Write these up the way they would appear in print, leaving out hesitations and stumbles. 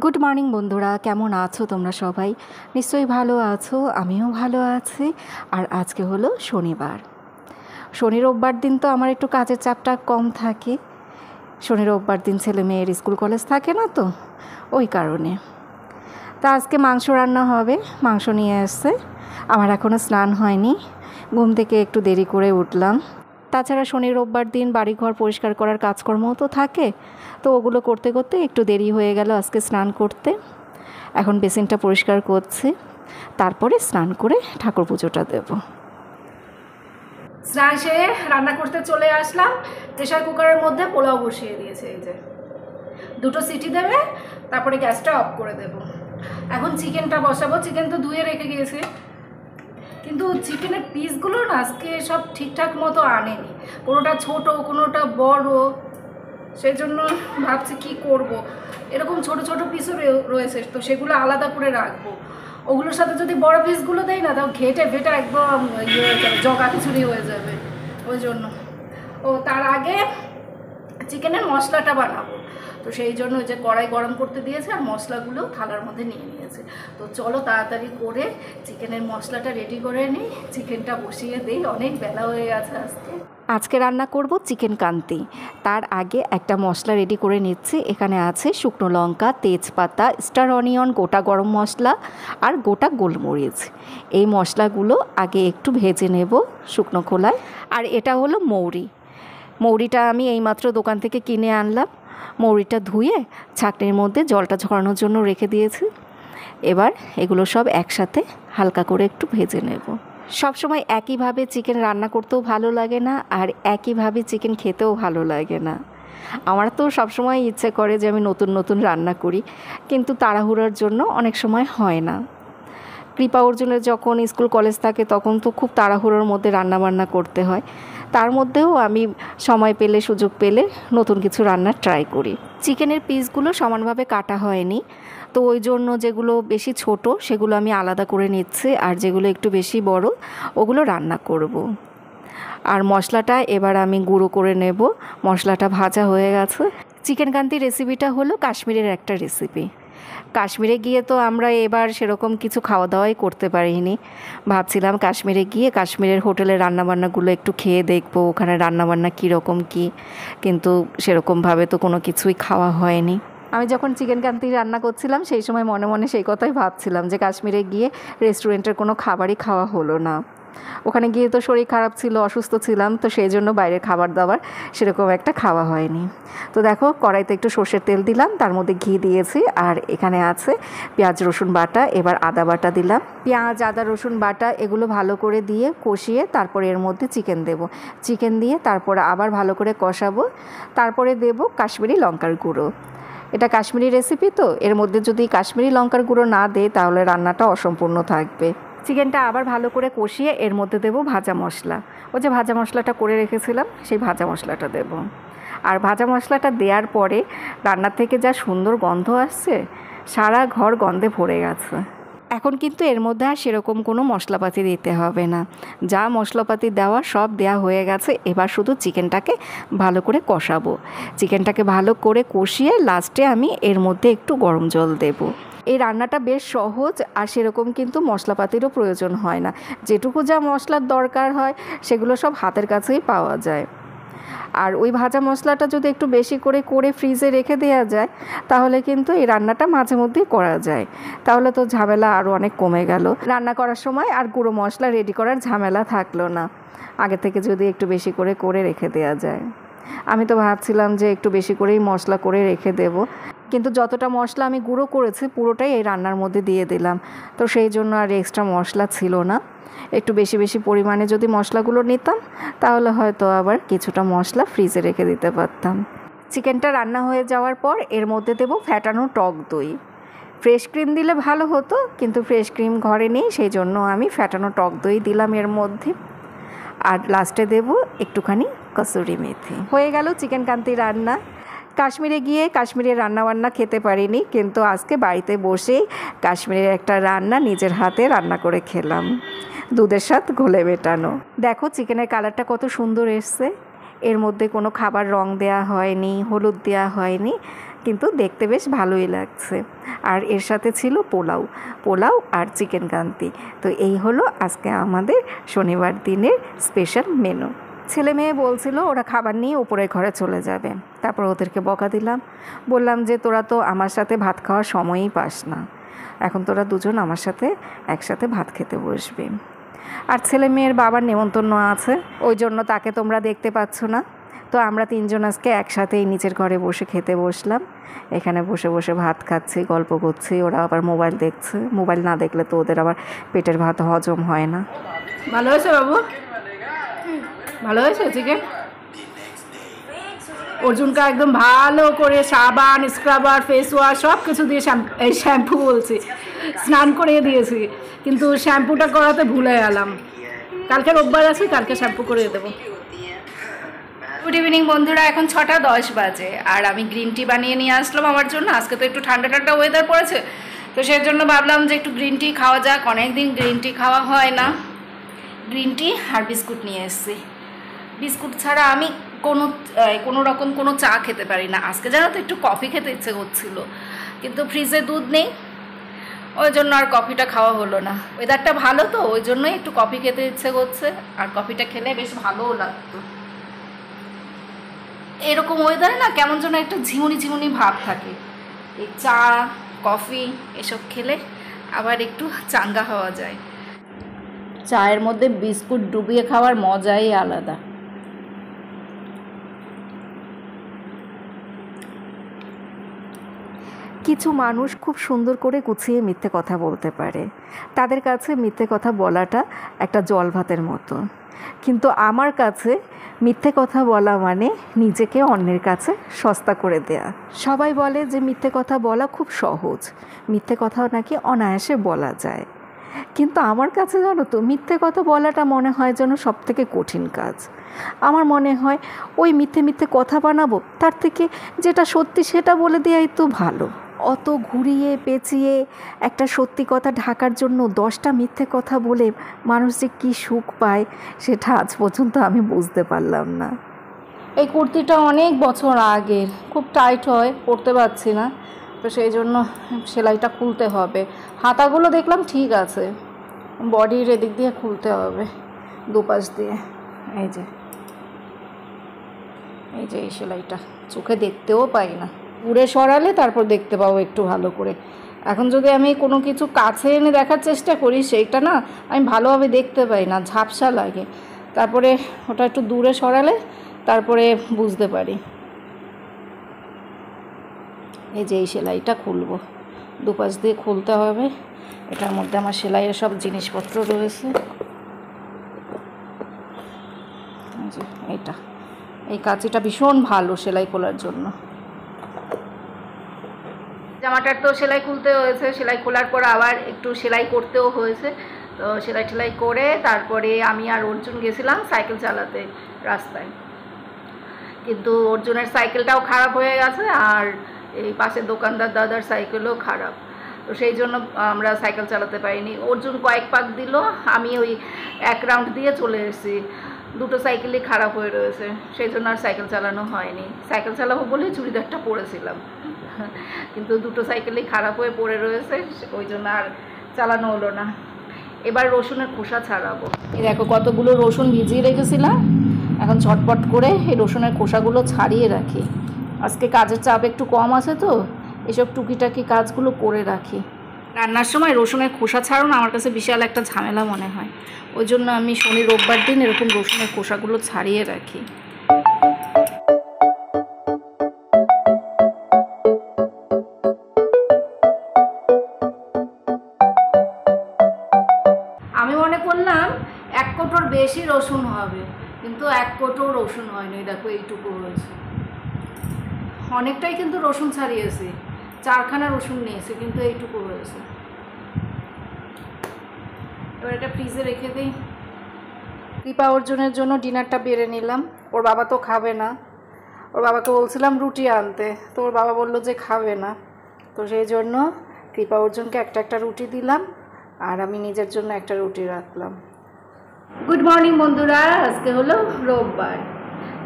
Good morning বন্ধুরা, কেমন আছো তোমরা সবাই? নিশ্চয়ই ভালো আছো, আমিও ভালো আছি। আর আজকে হলো শনিবার। শনি রোববার দিন তো আমার একটু কাজের চাপটা কম থাকে। শনি রোববার দিন ছেলে মেয়ের স্কুল কলেজ থাকে না, তো ওই কারণে। তা আজকে মাংস রান্না হবে, মাংস নিয়ে এসছে। আমার এখনও স্নান হয়নি, ঘুম থেকে একটু দেরি করে উঠলাম। তাছাড়া শনি রোববার দিন বাড়িঘর পরিষ্কার করার কাজকর্মও তো থাকে, তো ওগুলো করতে করতে একটু দেরি হয়ে গেল আজকে স্নান করতে। এখন বেসিনটা পরিষ্কার করছি, তারপরে স্নান করে ঠাকুর পুজোটা দেব। স্নান সেরে রান্না করতে চলে আসলাম। প্রেশার কুকারের মধ্যে পোলাও বসিয়ে দিয়েছে, এই যে 2টো সিটি দেবে, তারপরে গ্যাসটা অফ করে দেব। এখন চিকেনটা বসাবো। চিকেন তো ধুয়ে রেখে গিয়েছে, কিন্তু চিকেনের পিসগুলো না আজকে সব ঠিকঠাক মতো আনেনি। কোনোটা ছোট, কোনোটা বড়, সেই জন্য ভাবছি কি করব। এরকম ছোট ছোট পিসও রয়েছে, তো সেগুলো আলাদা করে রাখবো। ওগুলোর সাথে যদি বড় পিসগুলো দেয় না, তাও ঘেটে ফেটে একদম ইয়ে হয়ে যাবে, জগা খিচুড়ি হয়ে যাবে। ওই জন্য তার আগে চিকেনের মশলাটা বানাবো, তো সেই জন্য যে কড়াই গরম করতে দিয়েছে আর মশলাগুলো থালার মধ্যে নিয়ে নিয়েছে। তো চলো তাড়াতাড়ি করে চিকেনের মশলাটা রেডি করে নিই, চিকেনটা বসিয়ে দিই, অনেক বেলা হয়ে গেছে আজকে রান্না করব চিকেন কান্তি। তার আগে একটা মশলা রেডি করে নিচ্ছি। এখানে আছে শুকনো লঙ্কা, তেজপাতা, স্টার অনিয়ন, গোটা গরম মশলা আর গোটা গোলমরিচ। এই মশলাগুলো আগে একটু ভেজে নেব শুকনো খোলায়। আর এটা হলো মৌরি। মৌরিটা আমি এইমাত্র দোকান থেকে কিনে আনলাম। মৌরিটা ধুয়ে ছাঁকনির মধ্যে জলটা ঝরানোর জন্য রেখে দিয়েছি। এবার এগুলো সব একসাথে হালকা করে একটু ভেজে নেব। সবসময় একইভাবে চিকেন রান্না করতেও ভালো লাগে না, আর একইভাবে চিকেন খেতেও ভালো লাগে না। আমার তো সবসময় ইচ্ছে করে যে আমি নতুন নতুন রান্না করি, কিন্তু তাড়াহুড়োর জন্য অনেক সময় হয় না। কৃপা অর্জুনের যখন স্কুল কলেজ থাকে তখন তো খুব তাড়াহুড়োর মধ্যে রান্নাবান্না করতে হয়। তার মধ্যেও আমি সময় পেলে, সুযোগ পেলে নতুন কিছু রান্নার ট্রাই করি। চিকেনের পিসগুলো সমানভাবে কাটা হয়নি, তো ওই জন্য যেগুলো বেশি ছোট সেগুলো আমি আলাদা করে নিচ্ছি, আর যেগুলো একটু বেশি বড় ওগুলো রান্না করব। আর মশলাটা এবার আমি গুঁড়ো করে নেব। মশলাটা ভাজা হয়ে গেছে। চিকেন কান্তি রেসিপিটা হলো কাশ্মীরের একটা রেসিপি। কাশ্মীরে গিয়ে তো আমরা এবার সেরকম কিছু খাওয়া দাওয়াই করতে পারিনি। ভাবছিলাম কাশ্মীরে গিয়ে কাশ্মীরের হোটেলের রান্নাবান্নাগুলো একটু খেয়ে দেখবো, ওখানে রান্নাবান্না কীরকম কী, কিন্তু সেরকমভাবে তো কোনো কিছুই খাওয়া হয়নি। আমি যখন চিকেন কান্তি রান্না করছিলাম সেই সময় মনে মনে সেই কথাই ভাবছিলাম যে কাশ্মীরে গিয়ে রেস্টুরেন্টের কোনো খাবারই খাওয়া হলো না। ওখানে গিয়ে তো শরীর খারাপ ছিল, অসুস্থ ছিলাম, তো সেই জন্য বাইরের খাবার দাবার সেরকম একটা খাওয়া হয়নি। তো দেখো কড়াইতে একটু সর্ষের তেল দিলাম, তার মধ্যে ঘি দিয়েছি, আর এখানে আছে পেঁয়াজ রসুন বাটা। এবার আদা বাটা দিলাম। পেঁয়াজ, আদা, রসুন বাটা এগুলো ভালো করে দিয়ে কষিয়ে তারপরে এর মধ্যে চিকেন দেব। চিকেন দিয়ে তারপরে আবার ভালো করে কষাবো। তারপরে দেব কাশ্মীরি লঙ্কার গুঁড়ো। এটা কাশ্মীরি রেসিপি, তো এর মধ্যে যদি কাশ্মীরি লঙ্কার গুঁড়ো না দেয় তাহলে রান্নাটা অসম্পূর্ণ থাকবে। চিকেনটা আবার ভালো করে কষিয়ে এর মধ্যে দেব ভাজা মশলা। ওই যে ভাজা মশলাটা করে রেখেছিলাম সেই ভাজা মশলাটা দেব। আর ভাজা মশলাটা দেওয়ার পরে রান্নার থেকে যা সুন্দর গন্ধ আসছে, সারা ঘর গন্ধে ভরে গেছে। এখন কিন্তু এর মধ্যে আর সেরকম কোনো মশলাপাতি দিতে হবে না। যা মশলাপাতি দেওয়া সব দেওয়া হয়ে গেছে। এবার শুধু চিকেনটাকে ভালো করে কষাবো। চিকেনটাকে ভালো করে কষিয়ে লাস্টে আমি এর মধ্যে একটু গরম জল দেবো। এই রান্নাটা বেশ সহজ, আর সেরকম কিন্তু মশলাপাতিরও প্রয়োজন হয় না। যেটুকু যা মশলার দরকার হয় সেগুলো সব হাতের কাছেই পাওয়া যায়। আর ওই ভাজা মশলাটা যদি একটু বেশি করে ফ্রিজে রেখে দেওয়া যায় তাহলে কিন্তু এই রান্নাটা মাঝে মধ্যেই করা যায়। তাহলে তো ঝামেলা আরও অনেক কমে গেল। রান্না করার সময় আর গুঁড়ো মশলা রেডি করার ঝামেলা থাকলো না, আগে থেকে যদি একটু বেশি করে রেখে দেওয়া যায়। আমি তো ভাবছিলাম যে একটু বেশি করেই মশলা করে রেখে দেব, কিন্তু যতটা মশলা আমি গুঁড়ো করেছি পুরোটাই এই রান্নার মধ্যে দিয়ে দিলাম, তো সেই জন্য আর এক্সট্রা মশলা ছিল না। একটু বেশি বেশি পরিমাণে যদি মশলাগুলো নিতাম তাহলে হয়তো আবার কিছুটা মশলা ফ্রিজে রেখে দিতে পারতাম। চিকেনটা রান্না হয়ে যাওয়ার পর এর মধ্যে দেব ফ্যাটানো টক দই। ফ্রেশ ক্রিম দিলে ভালো হতো, কিন্তু ফ্রেশ ক্রিম ঘরে নেই, সেই জন্য আমি ফ্যাটানো টক দই দিলাম এর মধ্যে। আর লাস্টে দেব একটুখানি কসুরি মেথি। হয়ে গেল চিকেন কান্তি রান্না। কাশ্মীরে গিয়ে কাশ্মীরের রান্নাবান্না খেতে পারিনি, কিন্তু আজকে বাড়িতে বসেই কাশ্মীরের একটা রান্না নিজের হাতে রান্না করে খেলাম। দুধের সাথে ঘোলে মেটানো। দেখো চিকেনের কালারটা কত সুন্দর এসছে। এর মধ্যে কোনো খাবার রং দেওয়া হয়নি, হলুদ দেওয়া হয়নি, কিন্তু দেখতে বেশ ভালোই লাগছে। আর এর সাথে ছিল পোলাও আর চিকেন কান্তি। তো এই হলো আজকে আমাদের শনিবার দিনের স্পেশাল মেনু। ছেলে মেয়ে বলছিল ওরা খাবার নিয়ে উপরের ঘরে চলে যাবে। তারপর ওদেরকে বকা দিলাম, বললাম যে তোরা তো আমার সাথে ভাত খাওয়ার সময়ই পাস না, এখন তোরা দুজন আমার সাথে একসাথে ভাত খেতে বসবি। আর ছেলে মেয়ের বাবার নেমন্তন্ন আছে, ওই জন্য তাকে তোমরা দেখতে পাচ্ছ না। তো আমরা তিনজন আজকে একসাথেই নিচের ঘরে বসে খেতে বসলাম। এখানে বসে বসে ভাত খাচ্ছি, গল্প করছি, ওরা আবার মোবাইল দেখছে। মোবাইল না দেখলে তো ওদের আবার পেটের ভাত হজম হয় না। ভালো হয়েছে বাবু? ভালো হয়েছে চিকেন? অর্জুনকে একদম ভালো করে সাবান, স্ক্রাবার, ফেস ওয়াশ সব কিছু দিয়ে শ্যাম্পু বলছি, স্নান করিয়ে দিয়েছি, কিন্তু শ্যাম্পুটা করাতে ভুলে গেলাম। কালকে রোববার আছে, কালকে শ্যাম্পু করিয়ে দেবো। গুড ইভিনিং বন্ধুরা, এখন 6:10 বাজে আর আমি গ্রিন টি বানিয়ে নিয়ে আসলাম আমার জন্য। আজকে তো একটু ঠান্ডা ঠান্ডা ওয়েদার পড়েছে, তো সেই জন্য ভাবলাম যে একটু গ্রিন টি খাওয়া যাক, অনেকদিন গ্রিন টি খাওয়া হয় না। গ্রিন টি আর বিস্কুট নিয়ে এসেছি। বিস্কুট ছাড়া আমি কোনো রকম কোনো চা খেতে পারি না। আজকে জানো তো একটু কফি খেতে ইচ্ছে করছিল, কিন্তু ফ্রিজে দুধ নেই, ওই জন্য আর কফিটা খাওয়া হলো না। ওয়েদারটা ভালো তো ওই জন্যই একটু কফি খেতে ইচ্ছে করছে, আর কফিটা খেলে বেশ ভালোও লাগতো। এরকম ওয়েদারে না কেমন যেন একটা ঝিমুনি ঝিমুনি ভাব থাকে। এই চা কফি এসব খেলে আবার একটু চাঙ্গা হওয়া যায়। চায়ের মধ্যে বিস্কুট ডুবিয়ে খাওয়ার মজাই আলাদা। কিছু মানুষ খুব সুন্দর করে গুছিয়ে মিথ্যে কথা বলতে পারে, তাদের কাছে মিথ্যে কথা বলাটা একটা জল ভাতের মতো। কিন্তু আমার কাছে মিথ্যে কথা বলা মানে নিজেকে অন্যের কাছে সস্তা করে দেয়া। সবাই বলে যে মিথ্যে কথা বলা খুব সহজ, মিথ্যে কথাও নাকি অনায়াসে বলা যায়, কিন্তু আমার কাছে জানো তো মিথ্যে কথা বলাটা মনে হয় যেন সবথেকে কঠিন কাজ। আমার মনে হয় ওই মিথ্যে মিথ্যে কথা বানাবো, তার থেকে যেটা সত্যি সেটা বলে দেওয়াই তো ভালো। অত ঘুরিয়ে পেঁচিয়ে একটা সত্যি কথা ঢাকার জন্য 10টা মিথ্যে কথা বলে মানুষ যে কী সুখ পায় সেটা আজ পর্যন্ত আমি বুঝতে পারলাম না। এই কুর্তিটা অনেক বছর আগের, খুব টাইট হয়, পরতে পারছি না, তো সেই জন্য সেলাইটা খুলতে হবে। হাতাগুলো দেখলাম ঠিক আছে, বডির এদিক দিয়ে খুলতে হবে দুপাশ দিয়ে। এই যে এই সেলাইটা চোখে দেখতেও পাই না, উড়ে সরালে তারপর দেখতে পাবো একটু ভালো করে। এখন যদি আমি কোনো কিছু কাছে এনে দেখার চেষ্টা করি সেইটা না আমি ভালোভাবে দেখতে পাই না, ঝাপসা লাগে। তারপরে ওটা একটু দূরে সরালে তারপরে বুঝতে পারি। এই যে এই সেলাইটা খুলবো, দুপাশ দিয়ে খুলতে হবে। এটার মধ্যে আমার সেলাইয়ের সব জিনিসপত্র রয়েছে। এইটা এই কাঁচিটা ভীষণ ভালো সেলাই খোলার জন্য। জামাটার তো সেলাই খুলতে হয়েছে, সেলাই খোলার পর আবার একটু সেলাই করতেও হয়েছে। তো সেলাই টেলাই করে তারপরে আমি আর অর্জুন গেছিলাম সাইকেল চালাতে রাস্তায়, কিন্তু অর্জুনের সাইকেলটাও খারাপ হয়ে গেছে আর এই পাশের দোকানদার দাদার সাইকেলও খারাপ, তো সেই জন্য আমরা সাইকেল চালাতে পারিনি। অর্জুন কয়েক পাক দিল, আমি ওই 1 রাউন্ড দিয়ে চলে এসেছি। দুটো সাইকেলই খারাপ হয়ে রয়েছে, সেই জন্য আর সাইকেল চালানো হয়নি। সাইকেল চালাবো বলেই চুড়িদারটা পরেছিলাম, কিন্তু দুটো সাইকেলই খারাপ হয়ে পড়ে রয়েছে, ওই জন্য আর চালানো হলো না। এবার রসুনের খোসা ছাড়াবো। এই দেখো কতগুলো রসুন ভিজিয়ে রেখেছিলাম, এখন ঝটপট করে এই রসুনের খোসাগুলো ছাড়িয়ে রাখি। আজকে কাজের চাপ একটু কম আছে তো এসব টুকিটাকি কাজগুলো করে রাখি। রান্নার সময় রসুনের খোসা ছাড়ানো আমার কাছে বিশাল একটা ঝামেলা মনে হয়, ওই জন্য আমি শনি রোববার দিন এরকম রসুনের খোসাগুলো ছাড়িয়ে রাখি। আমি মনে করলাম 1 কোটোর বেশি রসুন হবে, কিন্তু 1 কোটো রসুন হয়নি। দেখো এইটুকু হয়েছে, অনেকটাই কিন্তু রসুন ছাড়িয়েছি, 4খানা রসুন নিয়েছি, কিন্তু এইটুকু হয়েছে। এবার এটা ফ্রিজে রেখে দিই। কৃপা অর্জুনের জন্য ডিনারটা বেড়ে নিলাম। ওর বাবা তো খাবে না, ওর বাবাকে বলছিলাম রুটি আনতে, তো ওর বাবা বললো যে খাবে না, তো সেই জন্য কৃপা অর্জুনকে একটা রুটি দিলাম আর আমি নিজের জন্য একটা রুটি রাখলাম। গুড মর্নিং বন্ধুরা, আজকে হলো রোববার।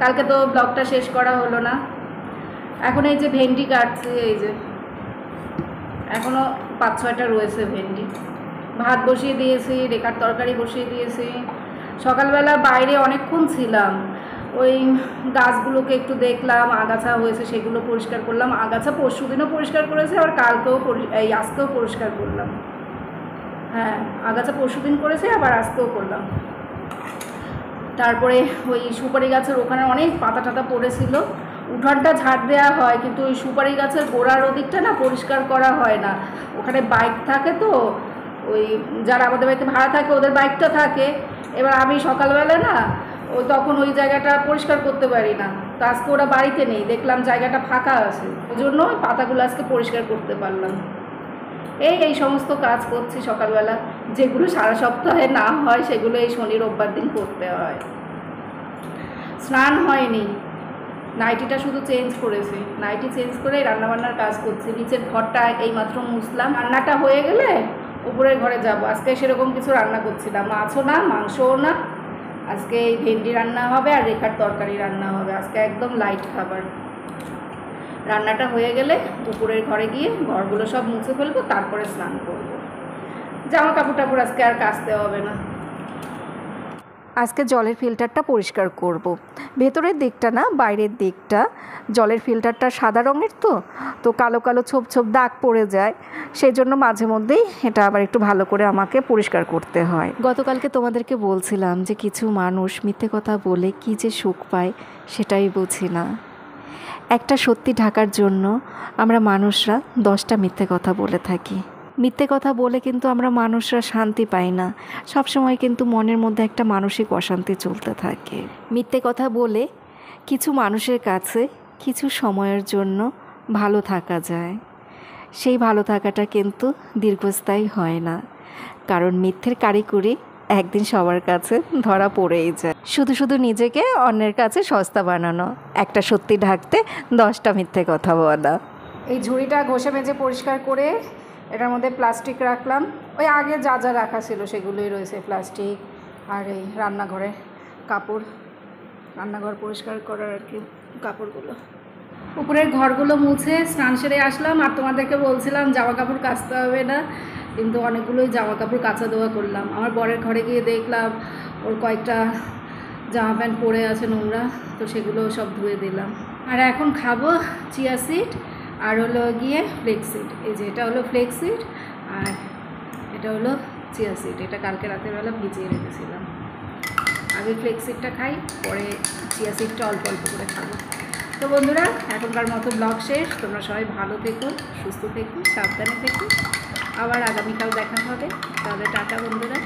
কালকে তো ব্লগটা শেষ করা হলো না। এখন এই যে ভেন্ডি কাটছি, এই যে এখনও 5-6টা রয়েছে ভেন্ডি। ভাত বসিয়ে দিয়েছি, রেখার তরকারি বসিয়ে দিয়েছি। সকালবেলা বাইরে অনেকক্ষণ ছিলাম, ওই গাছগুলোকে একটু দেখলাম, আগাছা হয়েছে সেগুলো পরিষ্কার করলাম। আগাছা পরশু দিনও পরিষ্কার করেছি, আবার কালকেও আজকেও পরিষ্কার করলাম। হ্যাঁ, আগাছা পরশু দিন করেছি, আবার আজকেও করলাম। তারপরে ওই সুপারি গাছের ওখানে অনেক পাতা টাতা পড়েছিল, উঠানটা ঝাড় দেওয়া হয়, কিন্তু ওই সুপারি গাছের গোড়ার ওদিকটা না পরিষ্কার করা হয় না। ওখানে বাইক থাকে, তো ওই যারা আমাদের বাড়িতে ভাড়া থাকে ওদের বাইকটা থাকে। এবার আমি সকালবেলা না তখন ওই জায়গাটা পরিষ্কার করতে পারি না। তো আজকে ওরা বাড়িতে নেই, দেখলাম জায়গাটা ফাঁকা আছে, ওই জন্য ওই পাতাগুলো আজকে পরিষ্কার করতে পারলাম। এই সমস্ত কাজ করছি সকালবেলা, যেগুলো সারা সপ্তাহে না হয় সেগুলো এই শনি রোববার দিন করতে হয়। স্নান হয়নি, নাইটিটা শুধু চেঞ্জ করেছি, নাইটি চেঞ্জ করে রান্নাবান্নার কাজ করছি। নিচের ঘরটা এইমাত্র মুছলাম, রান্নাটা হয়ে গেলে উপরের ঘরে যাব। আজকে সেরকম কিছু রান্না করছি না, মাছও না মাংসও না, আজকে এই ভেন্ডি রান্না হবে আর রেখার তরকারি রান্না হবে। আজকে একদম লাইট খাবার। রান্নাটা হয়ে গেলে উপরের ঘরে গিয়ে ঘরগুলো সব মুছে ফেলবো, তারপরে স্নান করব। জামা কাপড় টাপড় আজকে আর কাচতে হবে না। আজকে জলের ফিল্টারটা পরিষ্কার করব। ভেতরের দিকটা না, বাইরের দিকটা। জলের ফিল্টারটা সাদা রঙের, তো কালো কালো ছোপ ছোপ দাগ পড়ে যায়, সেই জন্য মাঝে মধ্যেই এটা আবার একটু ভালো করে আমাকে পরিষ্কার করতে হয়। গতকালকে তোমাদেরকে বলছিলাম যে কিছু মানুষ মিথ্যে কথা বলে কি যে সুখ পায় সেটাই বুঝি না। একটা সত্যি ঢাকার জন্য আমরা মানুষরা 10টা মিথ্যে কথা বলে থাকি। মিথ্যে কথা বলে কিন্তু আমরা মানুষরা শান্তি পাই না, সবসময় কিন্তু মনের মধ্যে একটা মানসিক অশান্তি চলতে থাকে। মিথ্যে কথা বলে কিছু মানুষের কাছে কিছু সময়ের জন্য ভালো থাকা যায়, সেই ভালো থাকাটা কিন্তু দীর্ঘস্থায়ী হয় না, কারণ মিথ্যের কারিগরি একদিন সবার কাছে ধরা পড়েই যায়। শুধু শুধু নিজেকে অন্যের কাছে সস্তা বানানো, একটা সত্যি ঢাকতে 10টা মিথ্যে কথা বলা। এই ঝুড়িটা ঘষে মেজে পরিষ্কার করে এটার মধ্যে প্লাস্টিক রাখলাম। ওই আগে যা যা রাখা ছিল সেগুলোই রয়েছে, প্লাস্টিক আর এই রান্নাঘরে কাপড়, রান্নাঘর পরিষ্কার করার আর কি কাপড়গুলো। উপরের ঘরগুলো মুছে স্নান সেরে আসলাম, আর তোমাদেরকে বলছিলাম জামা কাপড় কাচতে হবে না, কিন্তু অনেকগুলোই জামা কাপড় কাচা ধোয়া করলাম। আমার বরের ঘরে গিয়ে দেখলাম ওর কয়েকটা জামা প্যান্ট পরে আছে নোংরা, তো সেগুলো সব ধুয়ে দিলাম। আর এখন খাবো চিয়া সিড আর হলো গিয়ে ফ্লেক্স সিড। এই যে এটা হলো ফ্লেক্স সিড আর এটা হলো চিয়া সিড, এটা কালকে রাতের বেলা ভিজিয়ে রেখেছিলাম। আগে ফ্লেক্স সিডটা খাই, পরে চিয়া সিডটা অল্প অল্প করে খাবো। তো বন্ধুরা, এখনকার মতো ব্লগ শেষ। তোমরা সবাই ভালো থেকো, সুস্থ থেকো, সাবধানে থেকো। আবার আগামীকাল দেখা হবে। তাহলে টাটা বন্ধুরা।